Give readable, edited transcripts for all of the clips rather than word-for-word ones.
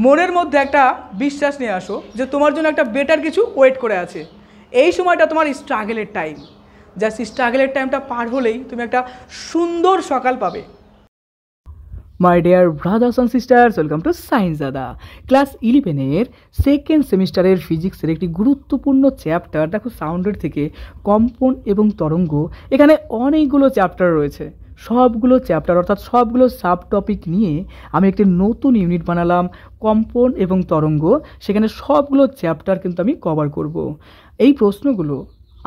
মনের মধ্যে একটা বিশ্বাস নিয়ে আসো যে তোমার জন্য একটা বেটার কিছু ওয়েট করে আছে। এই সময়টা তোমার স্ট্রাগলের টাইম, জাস্ট স্ট্রাগলের টাইমটা পার হলেই তুমি একটা সুন্দর সকাল পাবে। My dear brothers and sisters, welcome to science দাদা। ক্লাস 11-এর সেকেন্ড সেমিস্টারের ফিজিক্সের একটি গুরুত্বপূর্ণ চ্যাপ্টার, দেখো সাউন্ডের থেকে কম্পন এবং তরঙ্গ। এখানে অনেকগুলো চ্যাপ্টার রয়েছে, সবগুলো চ্যাপ্টার অর্থাৎ সবগুলো সাব টপিক নিয়ে আমি একটি নতুন ইউনিট বানালাম, কম্পন এবং তরঙ্গ। সেখানে সবগুলো চ্যাপ্টার কিন্তু আমি কভার করব। এই প্রশ্নগুলো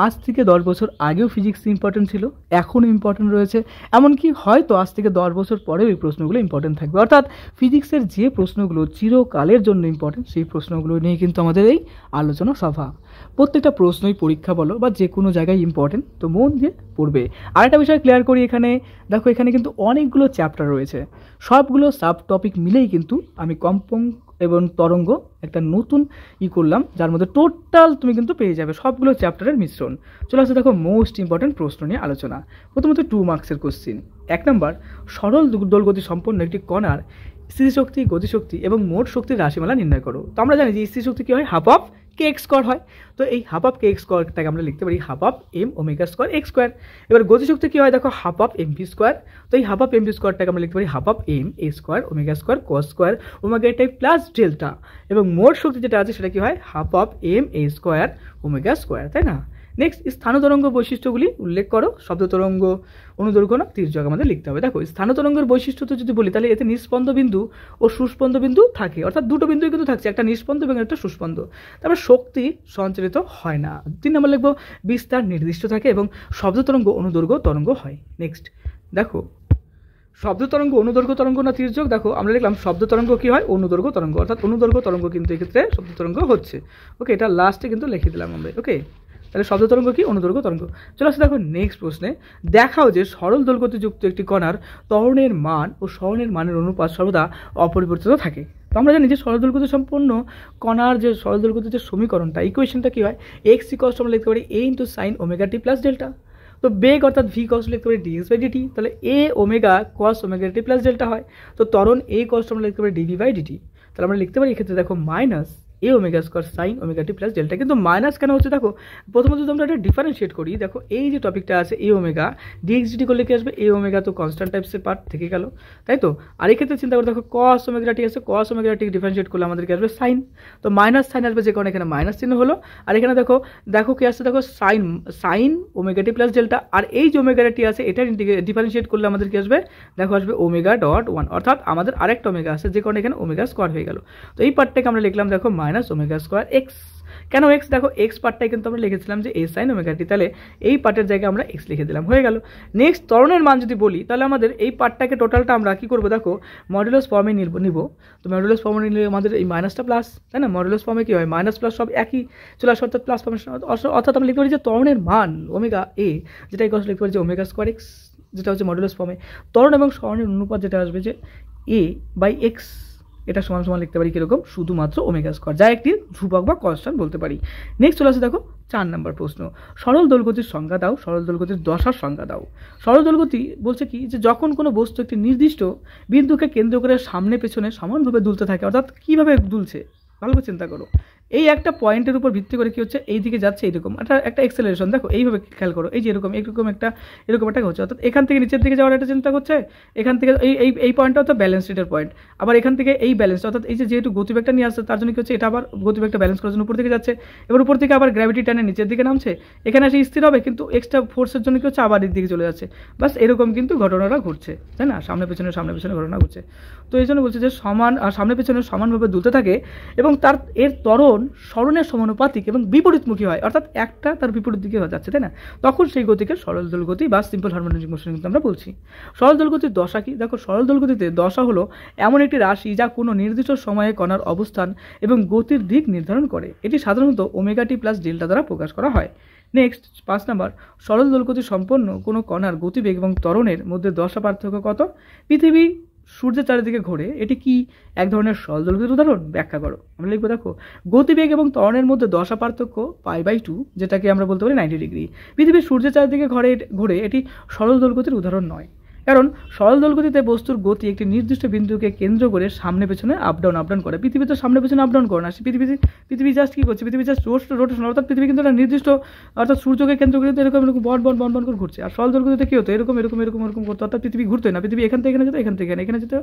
আজ থেকে 10 বছর আগেও ফিজিক্স ইম্পর্টেন্ট ছিল, এখনও ইম্পর্টেন্ট রয়েছে, এমনকি হয়তো আজ থেকে 10 বছর পরেও এই প্রশ্নগুলো ইম্পর্টেন্ট থাকবে। অর্থাৎ ফিজিক্সের যে প্রশ্নগুলো চিরকালের জন্য ইম্পর্টেন্ট, সেই প্রশ্নগুলো নিয়ে কিন্তু আমাদের এই আলোচনা সভা। প্রত্যেকটা প্রশ্নই পরীক্ষা বলো বা যে কোনো জায়গায় ইম্পর্টেন্ট, তো মন দিয়ে পড়বে। আর একটা বিষয় ক্লিয়ার করি, এখানে দেখো এখানে কিন্তু অনেকগুলো চ্যাপ্টার রয়েছে, সবগুলো সাব টপিক মিলেই কিন্তু আমি কম্পন এবং তরঙ্গ একটা নতুন করলাম, যার মধ্যে টোটাল তুমি কিন্তু পেয়ে যাবে সবগুলো চ্যাপ্টারের মিশ্রণ। চলে আসছে দেখো মোস্ট ইম্পর্টেন্ট প্রশ্ন নিয়ে আলোচনা। প্রথমত 2 মার্কসের কোশ্চিন। 1 নম্বর, সরল দোলগতি সম্পন্ন একটি কণার স্থিতিশক্তি, গতিশক্তি এবং মোট শক্তির রাশিমালা নির্ণয় করো। তো আমরা জানি যে স্থিতিশক্তি কী হয়, half of k x square হয়। তো এই হাফ অফ কে এক্স স্কোয়ারটাকে আমরা লিখতে পারি half of m omega square x square. এবার গতিশক্তি কী হয়, দেখো half of m v square. তো এই হাফ অফ এম ভি স্কোয়ারটাকে আমরা লিখতে পারি half of m a square omega square cos square omega t plus delta. এবং মোট শক্তি যেটা আছে সেটা কী হয়, half of m a square omega square, তাই না? নেক্সট, স্থানতরঙ্গ বৈশিষ্ট্যগুলি উল্লেখ করো। শব্দতরঙ্গ, অনুদৈর্ঘ্য না তির্যক আমাদের লিখতে হবে। দেখো স্থানতরঙ্গের বৈশিষ্ট্য তো যদি বলি, তাহলে এতে নিষ্পন্দ বিন্দু ও সুস্পন্দ বিন্দু থাকে, অর্থাৎ দুটো বিন্দুই কিন্তু থাকছে, একটা নিষ্পন্দ এবং একটা সুস্পন্দ। তারপর শক্তি সঞ্চারিত হয় না। 3 নম্বর লিখবো, বিস্তার নির্দিষ্ট থাকে এবং শব্দতরঙ্গ অনুদৈর্ঘ্য তরঙ্গ হয়। নেক্সট দেখো, শব্দ তরঙ্গ অনুদৈর্ঘ্য তরঙ্গ না তির্যক। দেখো আমরা লিখলাম শব্দ তরঙ্গ কী হয়, অনুদৈর্ঘ্য তরঙ্গ, অর্থাৎ অনুদৈর্ঘ্য তরঙ্গ কিন্তু এক্ষেত্রে শব্দ তরঙ্গ হচ্ছে। ওকে, এটা লাস্টে কিন্তু লিখে দিলাম আমরা। ওকে, তাহলে শব্দ তরঙ্গ কি, অনুদৈর্ঘ্য তরঙ্গ। চলে আসছে দেখো নেক্সট প্রশ্নে, দেখাও যে সরল দোলগতিযুক্ত একটি কণার ত্বরণের মান ও সরণের মানের অনুপাত সর্বদা অপরিবর্তিত থাকে। তো আমরা জানি যে সরল দোলগতি সম্পন্ন কণার যে সরল দোলগতির যে সমীকরণটা, ইকুয়েশনটা কী হয়, এক্স ইকুয়ালস আমরা লিখতে পারি এ into sine omega t plus delta. তো বেগ অর্থাৎ ভি কস লিখতে পারি ডিএক্স বাই ডিটি, তাহলে এ ওমেগা কস ওমেগা টি প্লাস ডেল্টা হয়। তো ত্বরণ এ কস আমরা লিখতে পারি ডিভি বাই ডিটি। তাহলে আমরা লিখতে পারি এক্ষেত্রে দেখো মাইনাস এ omega square sine omega t plus delta. কিন্তু মাইনাস কেন হচ্ছে, দেখো প্রথমত যদি আমরা এটা ডিফারেন্সিয়েট করি, দেখো এই যে টপিকটা আছে এ ওমেগা ডিএক্স ডিটি করলে কি আসবে, এ ওমেগা তো কনস্ট্যান্ট টাইপসের পার্ট থেকে গেল, তাই তো। আর এই ক্ষেত্রে চিন্তা করে দেখো কস ওমেগা টি আছে, কস ওমেগা টি ডিফারেন্সিয়েট করলে আমাদেরকে আসবে সাইন, তো মাইনাস সাইন আসবে, যে কারণে এখানে মাইনাস চিহ্ন হলো। আর এখানে দেখো দেখো কি আসছে, দেখো sine omega t plus delta. আর এই যে ওমেগা টি আছে এটা ডিফারেন্সিয়েট করলে আমাদের কি আসবে, দেখো আসবে ওমেগা ডট 1, অর্থাৎ আমাদের আরেকটা ওমেগা আছে, যে কারণে এখানে ওমেগা স্কোয়ার হয়ে গেল। তো এই পার্টটাকে আমরা লিখলাম দেখো মাইনাস ওমেগা স্কোয়ার এক্স। কেন এক্স, দেখো এক্স পার্টটাই কিন্তু আমরা লিখেছিলাম যে এ সাইন ওমেগা টি, তাহলে এই পার্টের জায়গায় আমরা এক্স লিখে দিলাম, হয়ে গেল। নেক্সট, ত্বরণের মান যদি বলি, তাহলে আমাদের এই পার্টটাকে টোটালটা আমরা কী করবো, দেখো মডুলাস ফর্মে নিব। তো মডুলাস ফর্মে নিলে আমাদের এই মাইনাসটা প্লাস, তাই না? মডুলাস ফর্মে কী হয়, মাইনাস প্লাস সব একই চলে আসে, অর্থাৎ প্লাস ফর্মে, অর্থাৎ আমরা লিখতে পারি যে ত্বরণের মান ওমেগা এ, যেটা ইকুয়াল লিখতে পারি যে ওমেগা স্কোয়ার এক্স, যেটা হচ্ছে মডুলাস ফর্মে। ত্বরণ এবং সরণের অনুপাত যেটা আসবে যে এ বাই এক্স, এটা সমান সমান লিখতে পারি কীরকম, শুধুমাত্র ওমেগা স্কোয়ার, যা একটি ধ্রুবক বা কনস্ট্যান্ট বলতে পারি। নেক্সট চলে আসে দেখো 4 নম্বর প্রশ্ন, সরল দোলগতির সংজ্ঞা দাও, সরল দোলগতির দশার সংজ্ঞা দাও। সরল দোলগতি বলছে কি, যে যখন কোনো বস্তু একটি নির্দিষ্ট বিন্দুকে কেন্দ্র করে সামনে পেছনে সমানভাবে দুলতে থাকে, অর্থাৎ কীভাবে দুলছে ভালো করে চিন্তা করো। এই একটা পয়েন্টের উপর ভিত্তি করে কি হচ্ছে, এই দিকে যাচ্ছে এইরকম একটা এক্সেলারেশন, দেখো এইভাবে খেয়াল করো, এই যে এরকম একটা হচ্ছে, অর্থাৎ এখান থেকে নিচের দিকে যাওয়ার একটা চিন্তা করছে, এখান থেকে এই পয়েন্টটা অর্থাৎ ব্যালেন্স রেটের পয়েন্ট, আবার এখান থেকে এই ব্যালেন্স, অর্থাৎ এই যে যেহেতু গতিবেগটা নিয়ে আসছে তার জন্য কি হচ্ছে, এটা আবার গতিবেগটা ব্যালেন্স করার জন্য উপর দিকে যাচ্ছে, এবার উপর থেকে আবার গ্র্যাভিটি টানে নিচের দিকে নামছে, এখানে এসে স্থির হবে, কিন্তু এক্সট্রা ফোর্সের জন্য কি হচ্ছে, আবার এর দিকে চলে যাচ্ছে। বাস এরকম কিন্তু ঘটনাটা ঘটছে, তাই না? সামনে পেছনে ঘটনা ঘটছে। তো এই জন্য বলছে যে সমান আর সামনে পেছনে সমানভাবে দুলতে থাকে এবং এর ত্বরণ সরণের সমানুপাতিক এবং বিপরীতমুখী হয়, অর্থাৎ একটা তার বিপরীত দিকে যাচ্ছে, তাই না? তখন সেই গতিকে সরল দোলগতি বা সিম্পল হারমোনিক মোশন কিন্তু আমরা বলছি। সরল দোলগতির দশা কি, দেখো সরল দোলগতিতে দশা হলো এমন একটি রাশি যা কোনো নির্দিষ্ট সময়ে কণার অবস্থান এবং গতির দিক নির্ধারণ করে। এটি সাধারণত ওমেগা টি প্লাস ডেল্টা দ্বারা প্রকাশ করা হয়। নেক্সট 5 নম্বর, সরল দোলগতি সম্পন্ন কোনো কণার গতিবেগ এবং ত্বরণের মধ্যে দশা পার্থক্য কত? পৃথিবী সূর্যের চারিদিকে ঘোরে, এটি কি এক ধরনের সরল দোলগতির উদাহরণ? ব্যাখ্যা করো। আমরা লিখবো দেখো গতিবেগ এবং ত্বরণের মধ্যে দশা পার্থক্য π/2, যেটাকে আমরা বলতে পারি 90 ডিগ্রি। পৃথিবী সূর্যের চারিদিকে ঘোরে, এটি সরল দোলগতির উদাহরণ নয়। কারণ সরল দোলগতিতে বস্তুর গতি একটি নির্দিষ্ট বিন্দুকে কেন্দ্র করে সামনে পেছনে আপ ডাউন করে। পৃথিবী তো সামনে পেছনে আপ ডাউন করে না, পৃথিবী জাস্ট কী করছে, পৃথিবী জাস্ট রোটেশন, অর্থাৎ পৃথিবী কিন্তু একটা নির্দিষ্ট, অর্থাৎ সূর্যকে কেন্দ্র করে এরকম বন করে ঘুরছে। আর সরল দোলগতিতে কী হতো, এরকম করতো, অর্থাৎ পৃথিবী ঘুরতোই না, পৃথিবী এখান থেকে এখানে যেত, এখান থেকে এখানে যেত,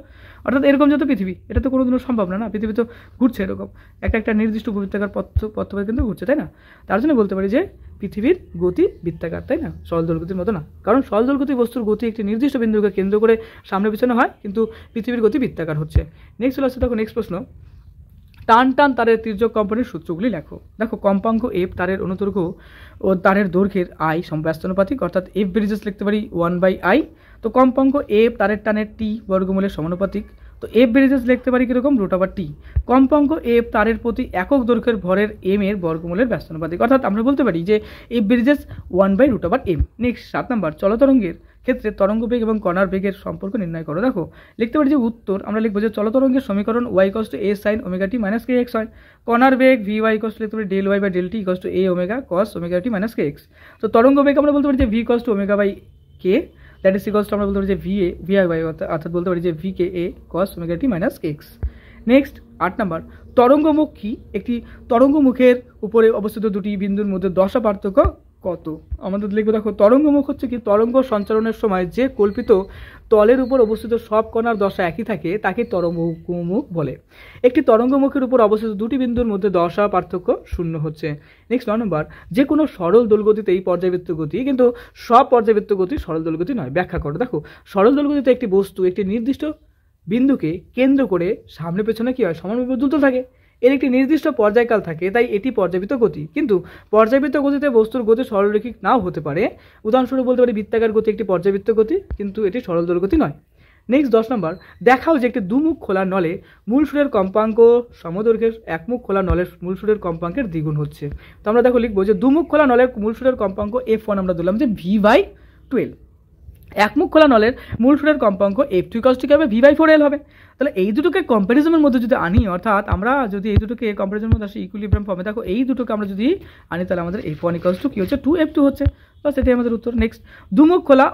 অর্থাৎ এরকম যেত পৃথিবী। এটা তো কোনোদিনও সম্ভব না, পৃথিবী তো ঘুরছে এরকম একটা নির্দিষ্ট বৃত্তাকার পথে কিন্তু ঘুরছে, তাই না? তার জন্য বলতে পারি যে পৃথিবীর গতি বৃত্তাকার, তাই না, সরল দোলগতির মতো না। কারণ সরল দোলগতি বস্তুর গতি একটি নির্দিষ্ট বিন্দুকে কেন্দ্র করে সামনে পিছনে হয়, কিন্তু পৃথিবীর গতি বৃত্তাকার হচ্ছে। নেক্সট চলে আসছে, দেখো নেক্সট প্রশ্ন, টান তারের তির্যক কম্পনের সূত্রগুলি লেখো। দেখো কম্পাঙ্ক এফ তারের অনুদৈর্ঘ্য ও তারের দৈর্ঘ্যের আই ব্যস্তানুপাতিক, অর্থাৎ এফ ব্রিজেস লিখতে পারি 1/i। তো কম্পাঙ্ক এফ তারের টানের টি বর্গমূলের সমানুপাতিক, তো এফ ব্রিজেস লিখতে পারি কীরকম, √t। কম্পাঙ্ক এফ তারের প্রতি একক দৈর্ঘ্যের ভরের এম এর বর্গমূলের ব্যস্তানুপাতিক, অর্থাৎ আমরা বলতে পারি যে এফ ব্রিজেস 1/√m। নেক্সট 7 নম্বর, চলতরঙ্গের ক্ষেত্রে তরঙ্গ বেগ এবং কণার বেগের সম্পর্ক নির্ণয় করো। দেখো লিখতে পারি যে উত্তর আমরা লিখবো যে চলতরঙ্গের সমীকরণ y a sin ωt - kx হয়। কণার বেগ vy লিখতে পারি ∂y/∂t a ω cos ωt - kx। তো তরঙ্গ বেগ আমরা বলতে পারি যে v ω/k, that is equals to আমরা বলতে পারি যে vi অর্থাৎ বলতে পারি যে vk a cos ωt - kx। Next 8 নম্বর, তরঙ্গমুখ কি? একটি তরঙ্গমুখের উপরে অবস্থিত দুটি বিন্দুর মধ্যে দশা পার্থক্য কত? আমাদের লিখবো, দেখো তরঙ্গমুখ হচ্ছে কি, তরঙ্গ সঞ্চালনের সময় যে কল্পিত তলের উপর অবস্থিত সব কণার দশা একই থাকে তাকে তরঙ্গমুখ বলে। একটি তরঙ্গমুখের উপর অবস্থিত দুটি বিন্দুর মধ্যে দশা পার্থক্য 0 হচ্ছে। নেক্সট 9 নম্বর, যে কোনো সরল দোলগতিতেই পর্যাবৃত্ত গতি, কিন্তু সব পর্যাবৃত্ত গতি সরল দোলগতি নয়। ব্যাখ্যা করো। দেখো সরল দোলগতিতে একটি বস্তু একটি নির্দিষ্ট বিন্দুকে কেন্দ্র করে সামনে পেছনে কী হয়, সমানভাবে দুলতে থাকে। এর একটি নির্দিষ্ট পর্যায়কাল থাকে, তাই এটি পর্যাবৃত্ত গতি। কিন্তু পর্যাবৃত্ত গতিতে বস্তুর গতি সরলরৈখিক নাও হতে পারে। উদাহরণস্বরূপ বলতে পারি বৃত্তাকার গতি একটি পর্যাবৃত্ত গতি, কিন্তু এটি সরল দোলগতি নয়। নেক্সট 10 নম্বর, দেখাও যে একটি দুমুখ খোলা নলে মূল সুরের কম্পাঙ্ক সমদৈর্ঘ্যের একমুখ খোলা নলের মূল সুরের কম্পাঙ্কের দ্বিগুণ হচ্ছে। তো আমরা দেখো লিখবো যে দুমুখ খোলা নলের মূল সুরের কম্পাঙ্ক f1 আমরা দিলাম যে v/12। একমুখ খোলা নলের মূল সুরের কম্পাঙ্ক f2 কি হবে, v/4l হবে। তাহলে এই দুটোকে কম্প্যারিজনের মধ্যে যদি আনি, অর্থাৎ আমরা যদি এই দুটোকে কম্প্যারিজনের মধ্যে আসি ইকুইলিব্রিয়াম ফর্মে, দেখো এই দুটোকে আমরা যদি আনি তাহলে আমাদের f1 কি হচ্ছে, 2f2 হচ্ছে। বাস এটাই আমাদের উত্তর। নেক্সট, দুমুখ খোলা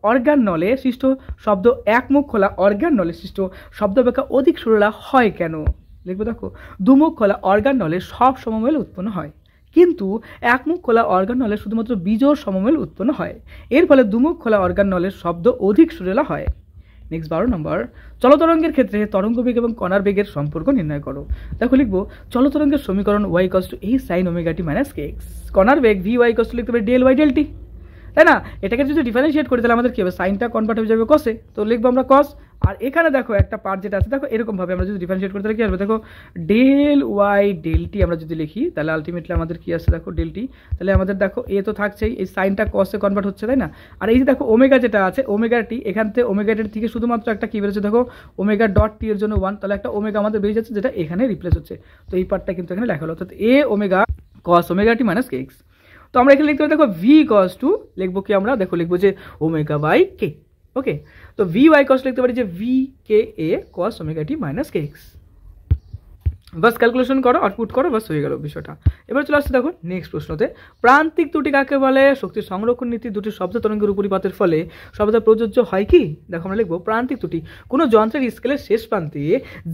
অর্গান নলে সৃষ্ট শব্দ একমুখ খোলা অর্গান নলে সৃষ্ট শব্দ অপেক্ষা অধিক সুরেলা হয় কেন? লিখবো, দেখো দুমুখ খোলা অর্গান নলে সব সমমেল উৎপন্ন হয়, কিন্তু একমুখ খোলা অর্গান নলে শুধুমাত্র বিজোড় সমমেল উৎপন্ন হয়। এর ফলে দুমুখ খোলা অর্গান নলের শব্দ অধিক সুরেলা হয়। নেক্সট 12 নম্বর, চলতরঙ্গের ক্ষেত্রে তরঙ্গ বেগ এবং কণার বেগের সম্পর্ক নির্ণয় করো। দেখো লিখবো চলতরঙ্গের সমীকরণ y a sin ωt - kx। কণার বেগ vy লিখতে পারি ∂y/∂t, তাই না? এটাকে যদি ডিফারেন্সিয়েট করি তাহলে আমাদের কী হবে, সাইনটা কনভার্ট হয়ে যাবে কসে, তো লিখবো আমরা কস। আর এখানে দেখো একটা পার্ট যেটা আছে, দেখো এরকমভাবে আমরা যদি ডিফারেন্সিয়েট করি তাহলে কী আসবে, দেখো ∂y/∂t আমরা যদি লিখি তাহলে আলটিমেটলি আমাদের কী আসছে, দেখো ∆t। তাহলে আমাদের দেখো এ তো থাকছেই, এই সাইনটা কসে কনভার্ট হচ্ছে, তাই না? আর এই যে দেখো ওমেগা যেটা আছে ωt, এখান থেকে ωt থেকে শুধুমাত্র একটা কী বেরোচ্ছে, দেখো ω.t এর জন্য 1, তাহলে একটা ওমেগা আমাদের বেরিয়ে যাচ্ছে যেটা এখানে রিপ্লেস হচ্ছে। তো এই পার্টটা কিন্তু এখানে লেখা হলো, অর্থাৎ a ω cos ωt - kx। তো আমরা এখানে লিখতে পারি, দেখো v লিখবো কি আমরা, দেখো লিখবো যে ω/k। ওকে, তো vy লিখতে পারি যে vk a cos ωt - kx। Bus calculation করো, আউটপুট করো, বাস হয়ে গেল বিষয়টা। এবার চলে আসছে দেখো নেক্সট প্রশ্নতে, প্রান্তিক ত্রুটি কাকে বলে? শক্তি সংরক্ষণ নীতি দুটি শব্দ তরঙ্গের উপরিপাতের ফলে সর্বদা প্রযোজ্য হয় কি? দেখো আমরা লিখবো প্রান্তিক ত্রুটি কোনো যন্ত্রের স্কেলের শেষ প্রান্তে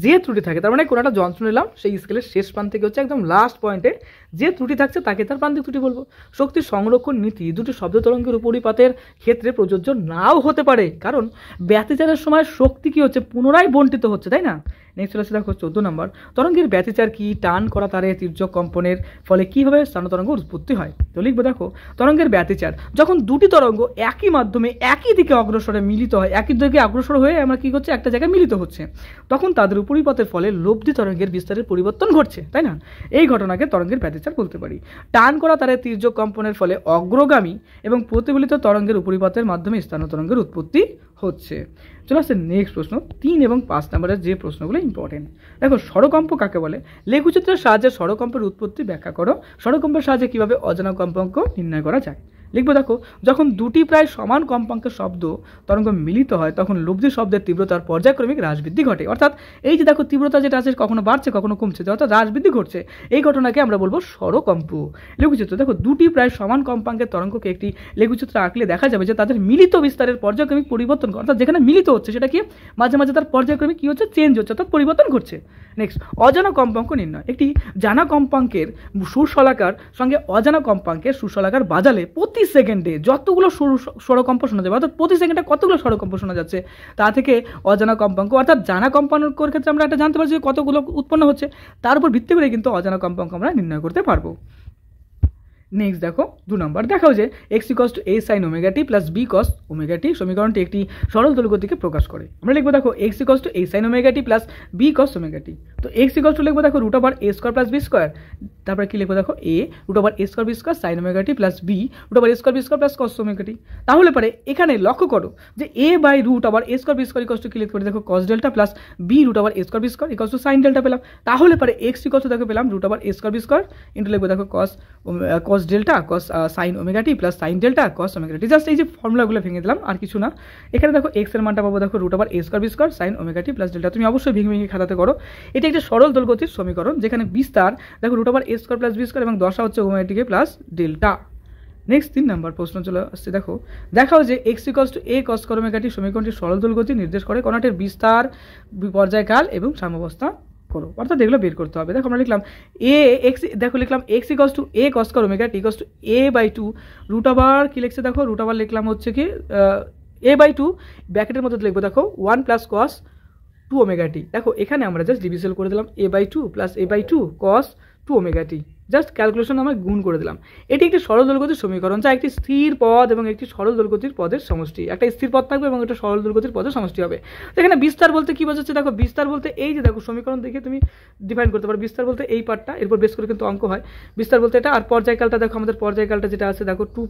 যে ত্রুটি থাকে, তার মানে কোনো একটা যন্ত্র নিলাম, সেই স্কেলের শেষ প্রান্তে হচ্ছে একদম লাস্ট পয়েন্টে যে ত্রুটি থাকছে তাকে তার প্রান্তিক ত্রুটি বলবো। শক্তি সংরক্ষণ নীতি দুটি শব্দ তরঙ্গের উপরিপাতের ক্ষেত্রে প্রযোজ্য নাও হতে পারে, কারণ ব্যতিচারের সময় শক্তি কি হচ্ছে, পুনরায় বন্টিত হচ্ছে, তাই না? নেক্সট চলে আসছে দেখো 14 নম্বর, তরঙ্গের ব্যতিচার কি? টান করা তারে তির্যক কম্পনের ফলে কীভাবে স্থান তরঙ্গ উৎপত্তি হয়? তো লিখবো, দেখো তরঙ্গের ব্যতিচার যখন দুটি তরঙ্গ একই মাধ্যমে একই দিকে অগ্রসরে মিলিত হয়, একই দিকে অগ্রসর হয়ে আমরা কী করছি, একটা জায়গায় মিলিত হচ্ছে, তখন তাদের উপরিপথের ফলে লব্ধি তরঙ্গের বিস্তারের পরিবর্তন ঘটছে, তাই না? এই ঘটনাকে তরঙ্গের ব্যতিচার বলতে পারি। টান করা তারে তির্যক কম্পনের ফলে অগ্রগামী এবং প্রতিফলিত তরঙ্গের উপরিপথের মাধ্যমে স্থান তরঙ্গের উৎপত্তি হচ্ছে। চলে আসছে নেক্সট প্রশ্ন 3 এবং 5 নম্বরের যে প্রশ্নগুলো ইম্পর্টেন্ট। দেখো স্বরকম্প কাকে বলে? লেখচিত্রের সাহায্যে স্বরকম্পের উৎপত্তি ব্যাখ্যা করো। স্বরকম্পের সাহায্যে কীভাবে অজানা কম্পাঙ্ক নির্ণয় করা যায়? লিখবো দেখো, যখন দুটি প্রায় সমান কম্পাঙ্কের শব্দ তরঙ্গ মিলিত হয় তখন লব্ধি শব্দের তীব্রতার পর্যায়ক্রমিক হ্রাস বৃদ্ধি ঘটে। অর্থাৎ এই যে দেখো তীব্রতা যেটা আছে কখনো বাড়ছে কখনো কমছে, অর্থাৎ হ্রাস বৃদ্ধি ঘটছে, এই ঘটনাকে আমরা বলবো স্বরকম্প। লঘুচিত্র দেখো, দুটি প্রায় সমান কম্পাঙ্কের তরঙ্গকে একটি লঘুচিত্র আঁকলে দেখা যাবে যে তাদের মিলিত বিস্তারের পর্যায়ক্রমিক পরিবর্তন, অর্থাৎ যেখানে মিলিত হচ্ছে সেটা কি মাঝে মাঝে তার পর্যায়ক্রমিক কি হচ্ছে, চেঞ্জ হচ্ছে, অর্থাৎ পরিবর্তন ঘটছে। নেক্সট, অজানা কম্পাঙ্ক নির্ণয়। একটি জানা কম্পাঙ্কের সুরশলাকার সঙ্গে অজানা কম্পাঙ্কের সুরশলাকার বাজালে প্রতি সেকেন্ডে যতগুলো স্বরকম্প শোনা যাবে, অর্থাৎ প্রতি সেকেন্ডে কতগুলো স্বরকম্প শোনা যাচ্ছে, তা থেকে অজানা কম্পাঙ্ক, অর্থাৎ জানা কম্পাঙ্কের ক্ষেত্রে আমরা একটা জানতে পারছি কতগুলো উৎপন্ন হচ্ছে, তার উপর ভিত্তি করে কিন্তু অজানা কম্পাঙ্ক আমরা নির্ণয় করতে পারবো। নেক্সট দেখো 2 নম্বর, দেখাও যে x = a sin omega t plus b cos omega t সমীকরণটি একটি সরল দোলগতিকে প্রকাশ করে। আমরা লিখবো দেখো x = a sin omega t plus b cos omega t। তো x লিখবো দেখো √a² plus b স্কয়ার, তারপরে কি লিখবো দেখো a √a² b square sin omega t plus b √a² b square plus cos omega t। তাহলে পরে এখানে লক্ষ্য করো যে a/√a² b স্কয়ার কি লিখতে পারি দেখো cos delta plus b √a² b square sin delta পেলাম। তাহলে পরে x দেখো পেলাম √a² b স্কয়ার ইনটু লিখবো দেখো cos delta cos sin omega t plus sin delta cos omega t। Just এই যে ফর্মুলাগুলো ভেঙে দিলাম, আর কিছু না। এখানে দেখো x এর মানটা পাবো দেখো √a² b square sin omega t plus delta. তুমি অবশ্যই ভেঙে খাতাতে করো। এটা একটা সরল দোলগতির সমীকরণ যেখানে বিস্তার দেখো √a² প্লাস b স্কয়ার এবং দশা হচ্ছে omega t plus delta. Next 3 নম্বর প্রশ্ন চলে আসছে, দেখাও যে x = a cos omega t সমীকরণটি সরল দোলগতি নির্দেশ করে কণাটির বিস্তার, পর্যায়কাল এবং সাম্যাবস্থা করো। অর্থাৎ এগুলো বের করতে হবে। দেখো আমরা লিখলাম x = a cos omega t = a/2 √ কি লিখছে দেখো লিখলাম হচ্ছে কি a/2 ব্র্যাকেটের মধ্যে লিখবো দেখো 1 + cos 2 omega t। দেখো এখানে আমরা জাস্ট ডিভিশন করে দিলাম a/2 + a/2 cos 2 omega t, just calculation আমরা গুণ করে দিলাম। এটি একটি সরল দোলগতির সমীকরণ যা একটি স্থির পদ এবং একটি সরল দোলগতির পদের সমষ্টি। একটা স্থির পদ থাকবে এবং একটা সরল দোলগতির পদের সমষ্টি হবে। তো এখানে বিস্তার বলতে কি বোঝাচ্ছে দেখো, বিস্তার বলতে এই যে দেখো সমীকরণ দেখে তুমি ডিফাইন করতে পারো। বিস্তার বলতে এই পার্টটা, এরপর বেস করে কিন্তু অঙ্ক হয়। বিস্তার বলতে এটা, আর পর্যায়কালটা দেখো আমাদের পর্যায়কালটা যেটা আছে দেখো 2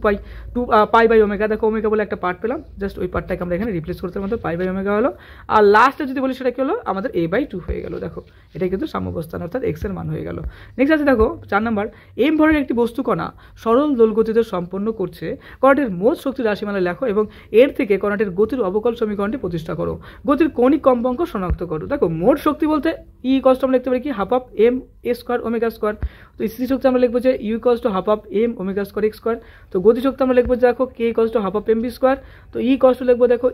পাই ওমেগা। দেখো ওমেগা বলে একটা পার্ট পেলাম, জাস্ট ওই পার্টটাকে আমরা এখানে রিপ্লেস করতে পারবো, পাই ওমেগা হলো। আর লাস্টে যদি বলি সেটা কি হলো আমাদের a/2 হয়ে গেল। দেখো এটা কিন্তু সাম্যাবস্থান, অর্থাৎ x এর মান হয়ে গেল। নেক্সট আছে দেখো 4 নম্বর, m ভরের একটি বস্তু কণা সরল দোলগতিতে সম্পন্ন করছে, কণাটির মোট শক্তির রাশিমালা লেখো এবং এর থেকে কণাটির গতির অবকল সমীকরণটি প্রতিষ্ঠা করো। গতির কৌণিক কম্পাঙ্ক শনাক্ত করো। দেখো মোট শক্তি বলতে E = আমরা লিখতে পারি কি ½ m a² ওমেগা স্কয়ার। তো স্থিতি শক্তি আমরা লিখবো যে U = ½ m omega square x square. তো গতি শক্তি আমরা লিখবো যে দেখো K = ½ m v স্কয়ার। তো E = লিখবো দেখো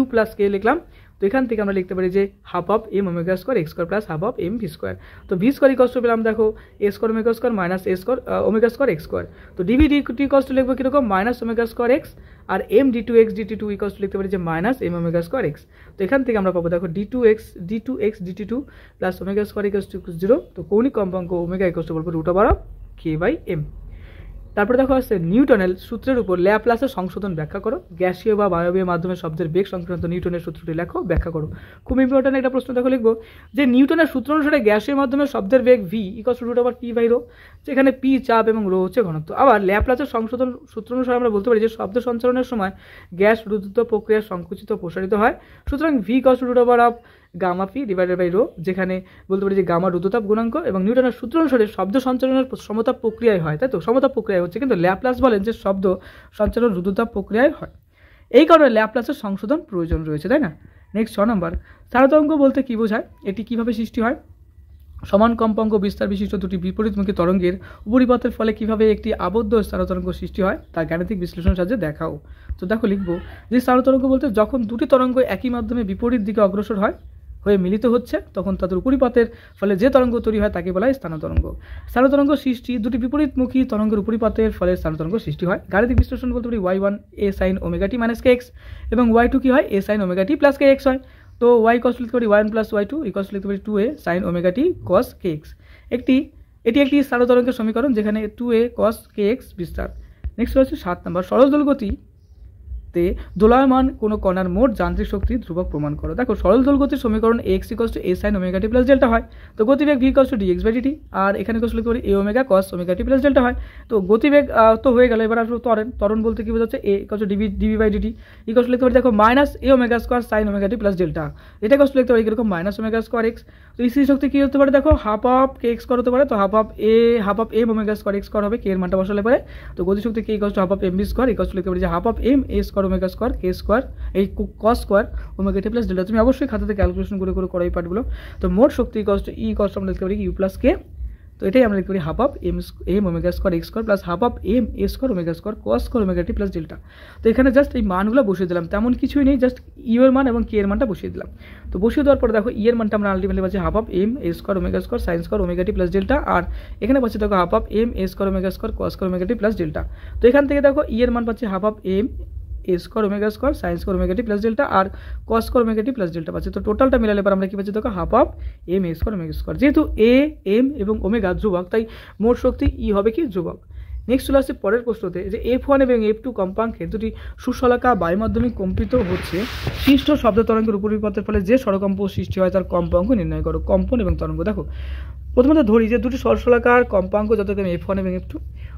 U + K লিখলাম। তো এখান থেকে আমরা লিখতে পারি যে ½ m omega square x square plus ½ m v square. তো v স্কয়ার = পেলাম দেখো a² omega square minus a² omega square x square. তো dv dt লিখবো কিরকম মাইনাস ওমেগা স্কয়ার x, আর m d2x dt2 লিখতে পারি যে minus m omega square x। তো এখান থেকে আমরা পাবো দেখো d2x dt2 plus omega square = 0। তো কৌণিক কম্পাঙ্ক ওমেগা বলবো √k/m। তারপরে দেখো আসছে নিউটনের সূত্রের উপর ল্যাপ্লাসের সংশোধন ব্যাখ্যা করো। গ্যাসীয় বা বায়বীয় মাধ্যমে শব্দের বেগ সংক্রান্ত নিউটনের সূত্রটি লেখো, ব্যাখ্যা করো। খুব ইম্পর্টেন্ট একটা প্রশ্ন দেখো, লিখবো যে নিউটনের সূত্র অনুসারে গ্যাসীয় মাধ্যমে শব্দের বেগ v = √p/ρ, যেখানে p চাপ এবং ρ হচ্ছে ঘনত্ব। আবার ল্যাপ্লাসের সংশোধন সূত্র অনুসারে আমরা বলতে পারি যে শব্দ সঞ্চালনের সময় গ্যাস রুদ্ধ প্রক্রিয়া সংকুচিত প্রসারিত হয়। সুতরাং v = gamma p divided by rho, যেখানে বলতে পারি যে গামা রুদ্ধতাপ গুণাঙ্ক, এবং নিউটনের সূত্র অনুসারে শব্দ সঞ্চালনের সমতাপ প্রক্রিয়ায় হয়, তাই তো সমতাপ প্রক্রিয়ায় হচ্ছে, কিন্তু ল্যাপ্লাস বলেন যে শব্দ সঞ্চালন রুদ্ধতাপ প্রক্রিয়ায় হয়। এই কারণে ল্যাপ্লাসের সংশোধন প্রয়োজন রয়েছে, তাই না। নেক্সট 6 নম্বর, স্থানতরঙ্গ বলতে কি বোঝায়, এটি কিভাবে সৃষ্টি হয়। সমান কম্পাঙ্ক বিস্তার বিশিষ্ট দুটি বিপরীতমুখী তরঙ্গের উপরিপথের ফলে কিভাবে একটি আবদ্ধ স্থানতরঙ্গ সৃষ্টি হয় তা গাণিতিক বিশ্লেষণের সাহায্যে দেখাও। তো দেখো লিখবো যে স্থানতরঙ্গ বলতে যখন দুটি তরঙ্গ একই মাধ্যমে বিপরীত দিকে অগ্রসর হয়ে মিলিত হচ্ছে তখন তাদের উপরিপথের ফলে যে তরঙ্গ তৈরি হয় তাকে বলা হয় স্থানতরঙ্গ। স্থানতরঙ্গ সৃষ্টি দুটি বিপরীতমুখী তরঙ্গের উপরিপথের ফলে স্থানতরঙ্গ সৃষ্টি হয়। গাণিতিক বিশ্লেষণ বলতে পারি y1 a sin omega t minus kx এবং y2 কি হয় a sin omega t plus kx হয়। তো y = লিখতে পারি y1 + y2 = লিখতে পারি 2a sin omega t cos kx। এটি একটি স্থানতরঙ্গের সমীকরণ যেখানে 2a cos kx বিস্তার। নেক্সট হচ্ছে 7 নম্বর, সরল দোলগতি দোলায়মান কোনো কণার মোট যান্ত্রিক শক্তি ধ্রুবক প্রমাণ করো। দেখো সরল দোলগতির সমীকরণ x = a sin omega t plus delta হয়। তো গতিবেগ v = dx/dt, আর এখানে লিখতে পারি a omega cos omega t plus delta হয়। তো গতিবেগ তো হয়ে গেল, এবার আসলে ত্বরণ বলতে কি বোঝাচ্ছে a = dv/dt লিখতে পারি দেখো minus a omega square sin omega t plus delta, এটা লিখতে পারি এরকম মাইনাস ওমেগা স্কয়ার x। তো স্থির শক্তি কী হতে পারে দেখো, half of k x square হতে পারে। তো half of m omega square x square হবে, কে এর মানটা বসালে পারে। তো গতিশক্তি k equal to half of m v square equal to লিখতে পারি যে half of m a square omega square k square এই cos square omega t plus delta. তুমি অবশ্যই খাতাতে ক্যালকুলেশন করে করো এই পার্টগুলো। তো মোট শক্তি equal to E equal to আমরা লিখতে পারি ইউ প্লাস কে। তো এটাই আমরা লিখতে পারি half of m omega square x square plus half of m a square omega square cos square omega t plus delta. তো এখানে জাস্ট এই মানগুলো বসিয়ে দিলাম, তেমন কিছুই নেই, জাস্ট ইউ এর মান এবং কে এর মানটা বসিয়ে দিলাম। তো বসিয়ে দেওয়ার পরে দেখো ই এর মানটা আমরা আলটিমেটলি পাচ্ছি half of m a square omega square sine square omega t plus delta, আর এখানে পাচ্ছি দেখো half of m a square omega square cos square omega t plus delta. তো এখান থেকে দেখো ই এর মান পাচ্ছি half of m a square omega square sine square omega t plus delta আর cos square omega t plus delta পাচ্ছি। তো টোটালটা মিলালে পর আমরা কি পাচ্ছি দেখো half of m a square omega square. যেহেতু এ এম এবং ওমেগা ধ্রুবক, তাই মোট শক্তি ই হবে কি ধ্রুবক। নেক্সট চলে আসছে পরের প্রশ্নতে যে F1 এবং F2 কম্পাঙ্কের দুটি সুশলাকা বায়ুমাধ্যমে কম্পিত হচ্ছে সৃষ্ট শব্দ তরঙ্গের উপরিপথের ফলে যে স্বরকম্প সৃষ্টি হয় তার কম্পাঙ্ক নির্ণয় করো। কম্পন এবং তরঙ্গ দেখো, প্রথমত ধরি যে দুটি সরলশলাকার কম্পাঙ্ক যথাক্রমে F1 এবং F2,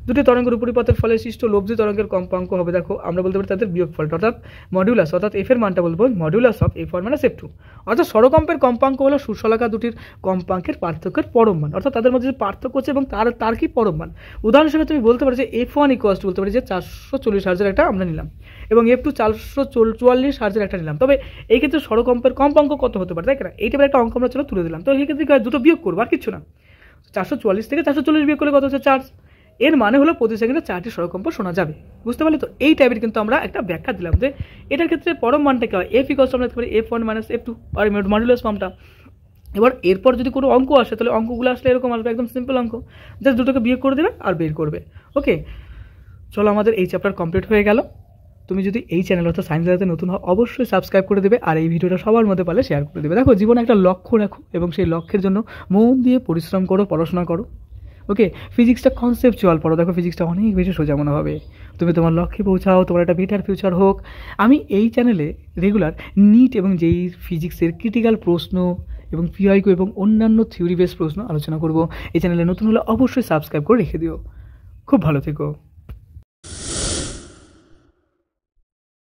দুটি তরঙ্গের উপরিপথের ফলে সৃষ্ট লব্ধি তরঙ্গের কম্পাঙ্ক হবে দেখো আমরা বলতে পারি তাদের বিয়োগফল, অর্থাৎ মডিউলাস, অর্থাৎ এফ এর মানটা বলবো modulus of F1 minus F2। অর্থাৎ স্বরকম্পের কম্পাঙ্ক হলো সুশলাকা দুটির কম্পাঙ্কের পার্থক্যের পরম মান, অর্থাৎ তাদের মধ্যে যে পার্থক্য হচ্ছে এবং তার কি পরম মান। উদাহরণ হিসেবে তুমি বলতে পারো যে F1 ইকুয়ালস টু বলতে পারি যে 440 হার্জের একটা আমরা নিলাম এবং F2 444 হার্জের একটা নিলাম। তবে এই ক্ষেত্রে স্বরকম্পের কম্পাঙ্ক কত হতে পারে, তাই না? এই টাইপের একটা অঙ্ক আমরা চলো তুলে দিলাম। তো এই ক্ষেত্রে দুটো বিয়োগ করবো, আর কিছু না। 444 থেকে 440 বিয়োগ করলে কত হচ্ছে 4, এর মানে হলো প্রতি সেকেন্ডে 4টি স্বরকম্প শোনা যাবে। বুঝতে পারলে? তো এই টাইপের কিন্তু আমরা একটা ব্যাখ্যা দিলাম যে এটার ক্ষেত্রে পরম মানটা কি হয়, এফ ইকুয়ালস আমরা লিখতে পারি F1 মাইনাস F2 আর মডুলাস ফর্মটা। এবার এরপর যদি কোনো অঙ্ক আসে তাহলে অঙ্কগুলো আসলে এরকম আসবে, একদম সিম্পল অঙ্ক, জাস্ট দুটোকে বিয়োগ করে দেবে আর বের করবে। ওকে, চলো আমাদের এই চ্যাপ্টার কমপ্লিট হয়ে গেল। তুমি যদি এই চ্যানেল অর্থাৎ সায়েন্স জানাতে নতুন হও অবশ্যই সাবস্ক্রাইব করে দেবে আর এই ভিডিওটা সবার মধ্যে পারলে শেয়ার করে দেবে। দেখো, জীবনে একটা লক্ষ্য রাখো এবং সেই লক্ষ্যের জন্য মন দিয়ে পরিশ্রম করো, পড়াশোনা করো। ওকে, ফিজিক্সটা কনসেপচুয়াল পড়ো, দেখো ফিজিক্সটা অনেক বেশি সোজা মনে হবে। তুমি তোমার লক্ষ্যে পৌঁছাও, তোমার একটা বেটার ফিউচার হোক। আমি এই চ্যানেলে রেগুলার নিট এবং যেই ফিজিক্সের ক্রিটিক্যাল প্রশ্ন এবং পিআইকিউ এবং অন্যান্য থিওরি বেস প্রশ্ন আলোচনা করব। এই চ্যানেলে নতুন হলে অবশ্যই সাবস্ক্রাইব করে রেখে দিও। খুব ভালো থেকো।